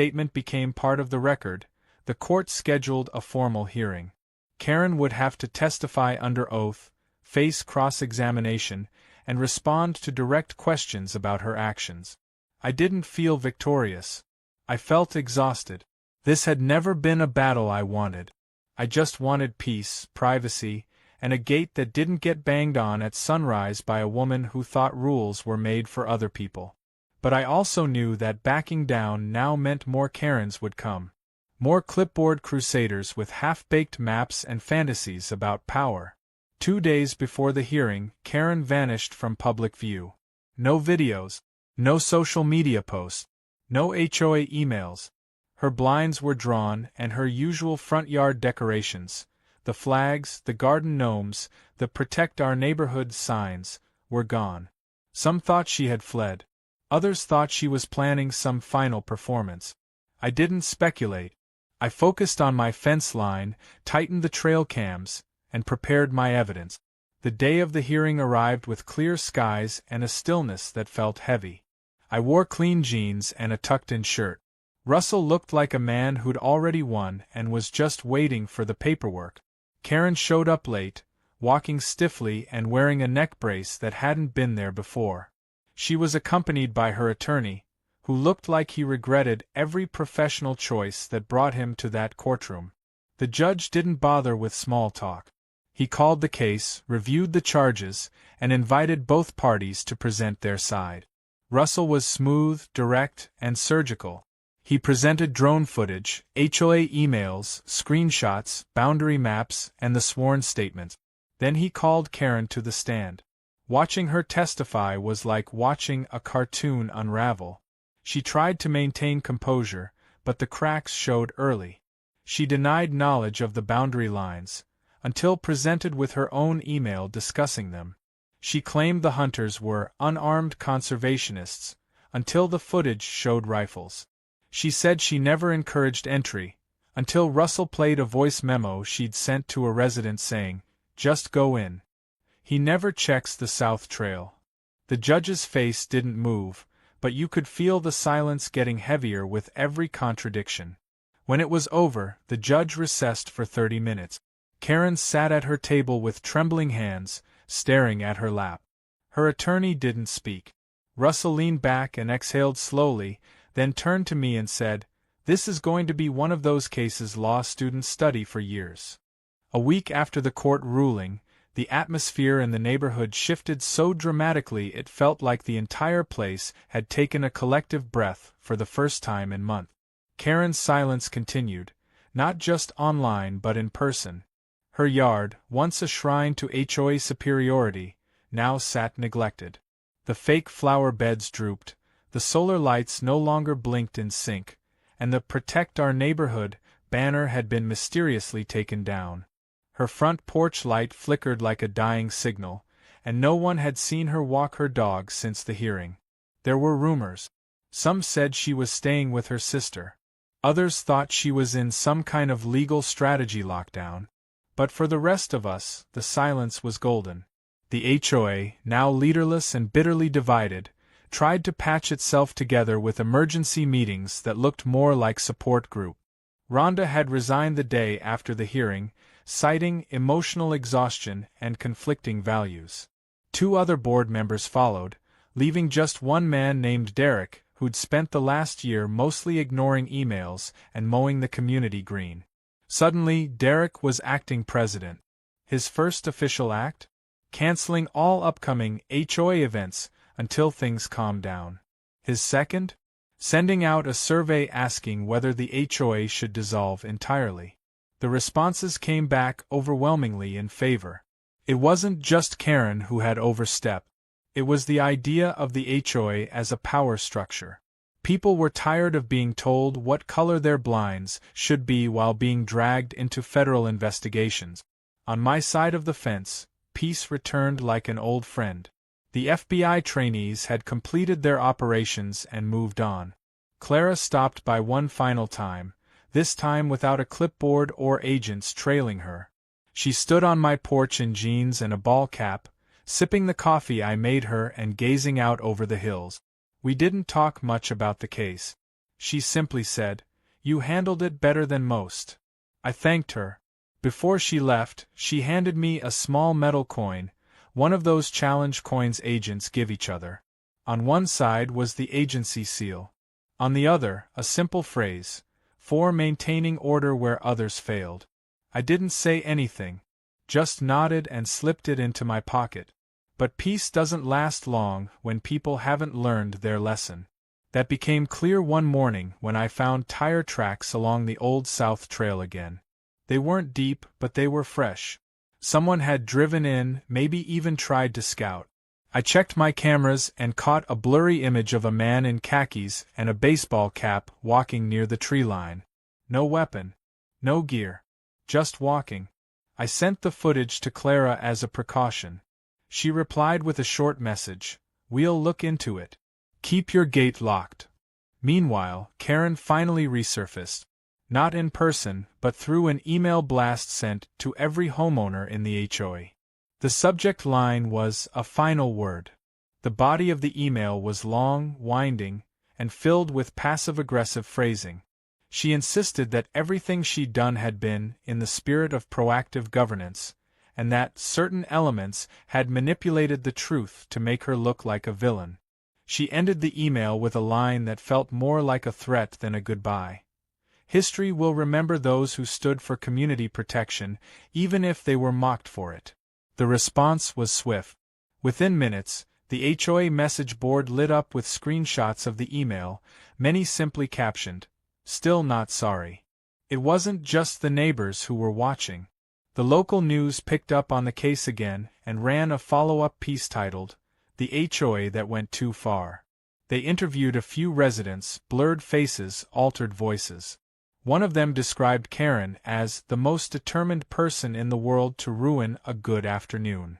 Statement became part of the record. The court scheduled a formal hearing. Karen would have to testify under oath, face cross-examination, and respond to direct questions about her actions. I didn't feel victorious. I felt exhausted. This had never been a battle I wanted. I just wanted peace, privacy, and a gate that didn't get banged on at sunrise by a woman who thought rules were made for other people. But I also knew that backing down now meant more Karens would come. More clipboard crusaders with half-baked maps and fantasies about power. 2 days before the hearing, Karen vanished from public view. No videos, no social media posts, no HOA emails. Her blinds were drawn and her usual front yard decorations, the flags, the garden gnomes, the Protect Our Neighborhood signs, were gone. Some thought she had fled. Others thought she was planning some final performance. I didn't speculate. I focused on my fence line, tightened the trail cams, and prepared my evidence. The day of the hearing arrived with clear skies and a stillness that felt heavy. I wore clean jeans and a tucked-in shirt. Russell looked like a man who'd already won and was just waiting for the paperwork. Karen showed up late, walking stiffly and wearing a neck brace that hadn't been there before. She was accompanied by her attorney, who looked like he regretted every professional choice that brought him to that courtroom. The judge didn't bother with small talk. He called the case, reviewed the charges, and invited both parties to present their side. Russell was smooth, direct, and surgical. He presented drone footage, HOA emails, screenshots, boundary maps, and the sworn statements. Then he called Karen to the stand. Watching her testify was like watching a cartoon unravel. She tried to maintain composure, but the cracks showed early. She denied knowledge of the boundary lines, until presented with her own email discussing them. She claimed the hunters were unarmed conservationists, until the footage showed rifles. She said she never encouraged entry, until Russell played a voice memo she'd sent to a resident saying, "Just go in. He never checks the South Trail." The judge's face didn't move, but you could feel the silence getting heavier with every contradiction. When it was over, the judge recessed for 30 minutes. Karen sat at her table with trembling hands, staring at her lap. Her attorney didn't speak. Russell leaned back and exhaled slowly, then turned to me and said, "This is going to be one of those cases law students study for years." A week after the court ruling, the atmosphere in the neighborhood shifted so dramatically it felt like the entire place had taken a collective breath for the first time in months. Karen's silence continued, not just online but in person. Her yard, once a shrine to HOA superiority, now sat neglected. The fake flower beds drooped, the solar lights no longer blinked in sync, and the Protect Our Neighborhood banner had been mysteriously taken down. Her front porch light flickered like a dying signal, and no one had seen her walk her dog since the hearing. There were rumors. Some said she was staying with her sister. Others thought she was in some kind of legal strategy lockdown. But for the rest of us, the silence was golden. The HOA, now leaderless and bitterly divided, tried to patch itself together with emergency meetings that looked more like support group. Rhonda had resigned the day after the hearing, citing emotional exhaustion and conflicting values. 2 other board members followed, leaving just one man named Derek, who'd spent the last year mostly ignoring emails and mowing the community green. Suddenly, Derek was acting president. His first official act? Canceling all upcoming HOA events until things calmed down. His second? Sending out a survey asking whether the HOA should dissolve entirely. The responses came back overwhelmingly in favor. It wasn't just Karen who had overstepped. It was the idea of the HOA as a power structure. People were tired of being told what color their blinds should be while being dragged into federal investigations. On my side of the fence, peace returned like an old friend. The FBI trainees had completed their operations and moved on. Clara stopped by one final time, this time without a clipboard or agents trailing her. She stood on my porch in jeans and a ball cap, sipping the coffee I made her and gazing out over the hills. We didn't talk much about the case. She simply said, "You handled it better than most." I thanked her. Before she left, she handed me a small metal coin, one of those challenge coins agents give each other. On one side was the agency seal. On the other, a simple phrase, "For maintaining order where others failed." I didn't say anything, just nodded and slipped it into my pocket. But peace doesn't last long when people haven't learned their lesson. That became clear one morning when I found tire tracks along the Old South Trail again. They weren't deep, but they were fresh. Someone had driven in, maybe even tried to scout. I checked my cameras and caught a blurry image of a man in khakis and a baseball cap walking near the tree line. No weapon. No gear. Just walking. I sent the footage to Clara as a precaution. She replied with a short message, "We'll look into it. Keep your gate locked." Meanwhile, Karen finally resurfaced. Not in person, but through an email blast sent to every homeowner in the HOA. The subject line was a final word. The body of the email was long, winding, and filled with passive-aggressive phrasing. She insisted that everything she'd done had been in the spirit of proactive governance, and that certain elements had manipulated the truth to make her look like a villain. She ended the email with a line that felt more like a threat than a goodbye. "History will remember those who stood for community protection, even if they were mocked for it." The response was swift. Within minutes, the HOA message board lit up with screenshots of the email, many simply captioned, "Still not sorry." It wasn't just the neighbors who were watching. The local news picked up on the case again and ran a follow-up piece titled, "The HOA That Went Too Far." They interviewed a few residents, blurred faces, altered voices. One of them described Karen as the most determined person in the world to ruin a good afternoon.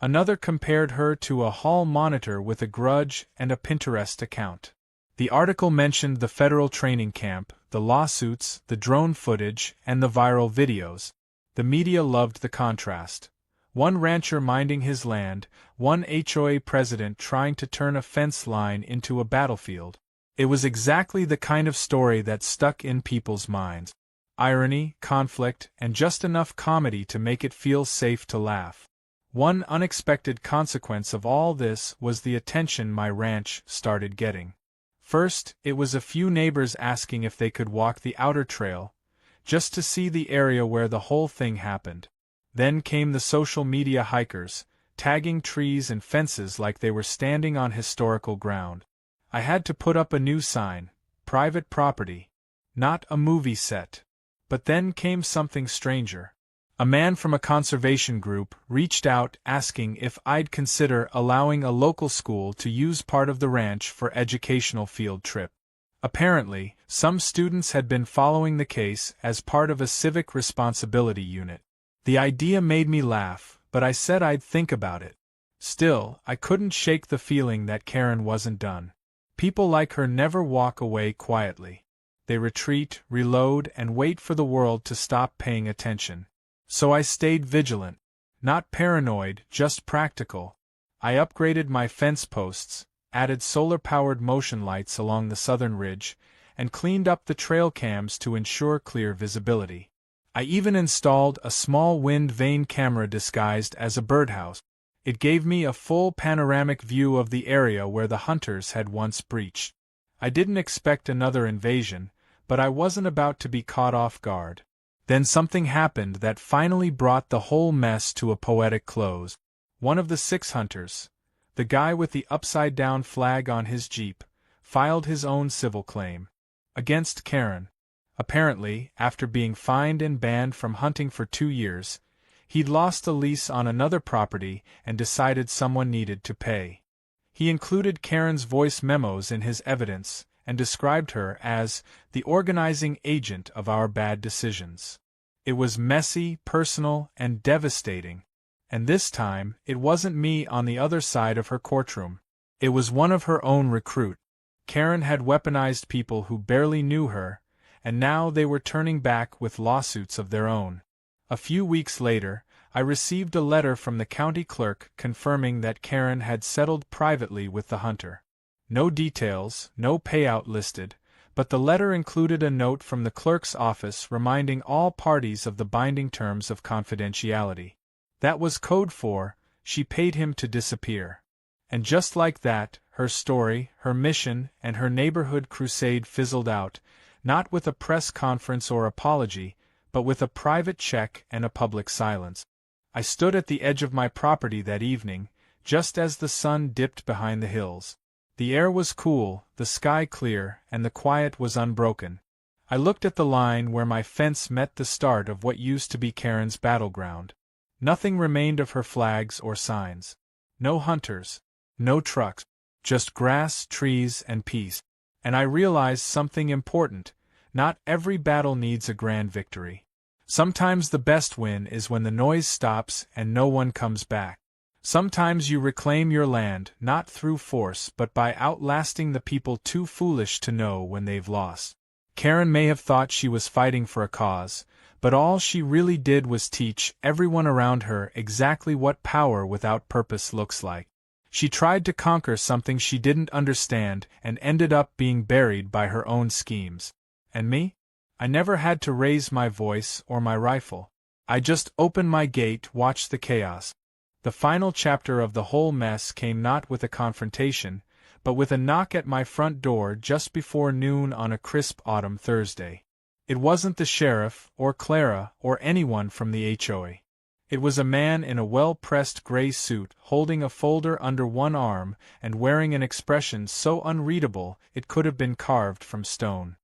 Another compared her to a hall monitor with a grudge and a Pinterest account. The article mentioned the federal training camp, the lawsuits, the drone footage, and the viral videos. The media loved the contrast. One rancher minding his land, one HOA president trying to turn a fence line into a battlefield. It was exactly the kind of story that stuck in people's minds. Irony, conflict, and just enough comedy to make it feel safe to laugh. One unexpected consequence of all this was the attention my ranch started getting. First, it was a few neighbors asking if they could walk the outer trail, just to see the area where the whole thing happened. Then came the social media hikers, tagging trees and fences like they were standing on historical ground. I had to put up a new sign, "Private property," not a movie set. But then came something stranger. A man from a conservation group reached out asking if I'd consider allowing a local school to use part of the ranch for educational field trip. Apparently, some students had been following the case as part of a civic responsibility unit. The idea made me laugh, but I said I'd think about it. Still, I couldn't shake the feeling that Karen wasn't done. People like her never walk away quietly. They retreat, reload, and wait for the world to stop paying attention. So I stayed vigilant. Not paranoid, just practical. I upgraded my fence posts, added solar-powered motion lights along the southern ridge, and cleaned up the trail cams to ensure clear visibility. I even installed a small wind vane camera disguised as a birdhouse. It gave me a full panoramic view of the area where the hunters had once breached. I didn't expect another invasion, but I wasn't about to be caught off guard. Then something happened that finally brought the whole mess to a poetic close. One of the 6 hunters, the guy with the upside-down flag on his Jeep, filed his own civil claim against Karen. Apparently, after being fined and banned from hunting for 2 years, he'd lost a lease on another property and decided someone needed to pay. He included Karen's voice memos in his evidence and described her as the organizing agent of our bad decisions. It was messy, personal, and devastating. And this time, it wasn't me on the other side of her courtroom. It was one of her own recruit. Karen had weaponized people who barely knew her, and now they were turning back with lawsuits of their own. A few weeks later, I received a letter from the county clerk confirming that Karen had settled privately with the hunter. No details, no payout listed, but the letter included a note from the clerk's office reminding all parties of the binding terms of confidentiality. That was code for, she paid him to disappear. And just like that, her story, her mission, and her neighborhood crusade fizzled out, not with a press conference or apology, but with a private check and a public silence. I stood at the edge of my property that evening, just as the sun dipped behind the hills. The air was cool, the sky clear, and the quiet was unbroken. I looked at the line where my fence met the start of what used to be Karen's battleground. Nothing remained of her flags or signs. No hunters, no trucks, just grass, trees, and peace. And I realized something important: not every battle needs a grand victory. Sometimes the best win is when the noise stops and no one comes back. Sometimes you reclaim your land, not through force but by outlasting the people too foolish to know when they've lost. Karen may have thought she was fighting for a cause, but all she really did was teach everyone around her exactly what power without purpose looks like. She tried to conquer something she didn't understand and ended up being buried by her own schemes. And me? I never had to raise my voice or my rifle. I just opened my gate, watched the chaos. The final chapter of the whole mess came not with a confrontation, but with a knock at my front door just before noon on a crisp autumn Thursday. It wasn't the sheriff, or Clara, or anyone from the HOA. It was a man in a well-pressed gray suit, holding a folder under one arm and wearing an expression so unreadable it could have been carved from stone.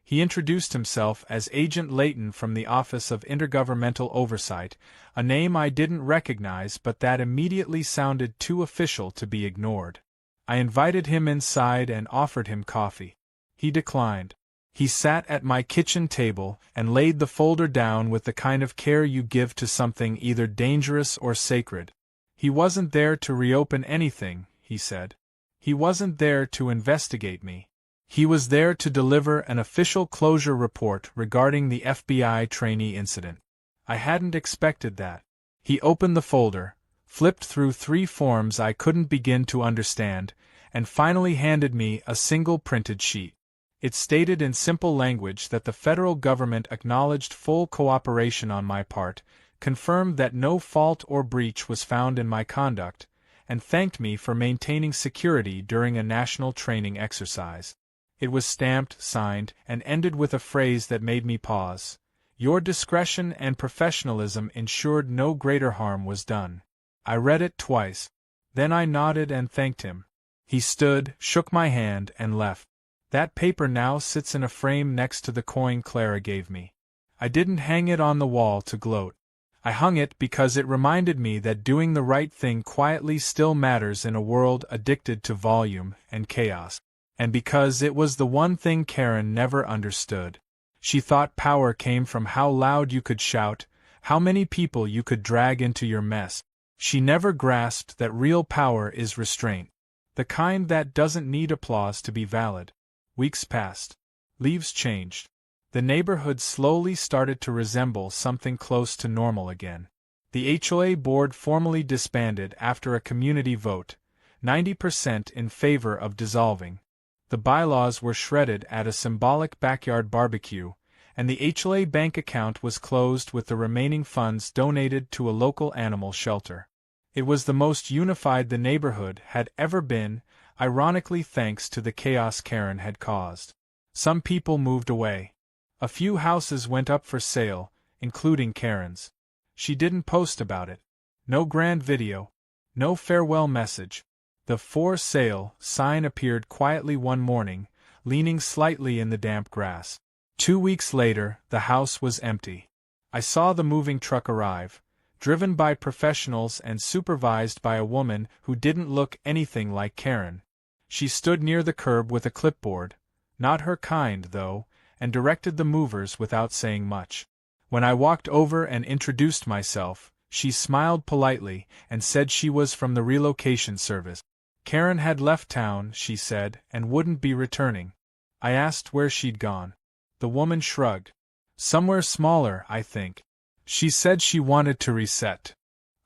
He introduced himself as Agent Layton from the Office of Intergovernmental Oversight, a name I didn't recognize but that immediately sounded too official to be ignored. I invited him inside and offered him coffee. He declined. He sat at my kitchen table and laid the folder down with the kind of care you give to something either dangerous or sacred. He wasn't there to reopen anything, he said. He wasn't there to investigate me. He was there to deliver an official closure report regarding the FBI trainee incident. I hadn't expected that. He opened the folder, flipped through 3 forms I couldn't begin to understand, and finally handed me a single printed sheet. It stated in simple language that the federal government acknowledged full cooperation on my part, confirmed that no fault or breach was found in my conduct, and thanked me for maintaining security during a national training exercise. It was stamped, signed, and ended with a phrase that made me pause. Your discretion and professionalism ensured no greater harm was done. I read it twice. Then I nodded and thanked him. He stood, shook my hand, and left. That paper now sits in a frame next to the coin Clara gave me. I didn't hang it on the wall to gloat. I hung it because it reminded me that doing the right thing quietly still matters in a world addicted to volume and chaos. And because it was the one thing Karen never understood. She thought power came from how loud you could shout, how many people you could drag into your mess. She never grasped that real power is restraint. The kind that doesn't need applause to be valid. Weeks passed. Leaves changed. The neighborhood slowly started to resemble something close to normal again. The HOA board formally disbanded after a community vote, 90% in favor of dissolving. The bylaws were shredded at a symbolic backyard barbecue, and the HOA bank account was closed with the remaining funds donated to a local animal shelter. It was the most unified the neighborhood had ever been, ironically thanks to the chaos Karen had caused. Some people moved away. A few houses went up for sale, including Karen's. She didn't post about it. No grand video. No farewell message. The "For Sale" sign appeared quietly one morning, leaning slightly in the damp grass. 2 weeks later, the house was empty. I saw the moving truck arrive, driven by professionals and supervised by a woman who didn't look anything like Karen. She stood near the curb with a clipboard, not her kind though, and directed the movers without saying much. When I walked over and introduced myself, she smiled politely and said she was from the relocation service. Karen had left town, she said, and wouldn't be returning. I asked where she'd gone. The woman shrugged. Somewhere smaller, I think. She said she wanted to reset.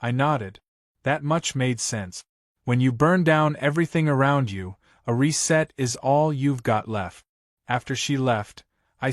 I nodded. That much made sense. When you burn down everything around you, a reset is all you've got left. After she left, I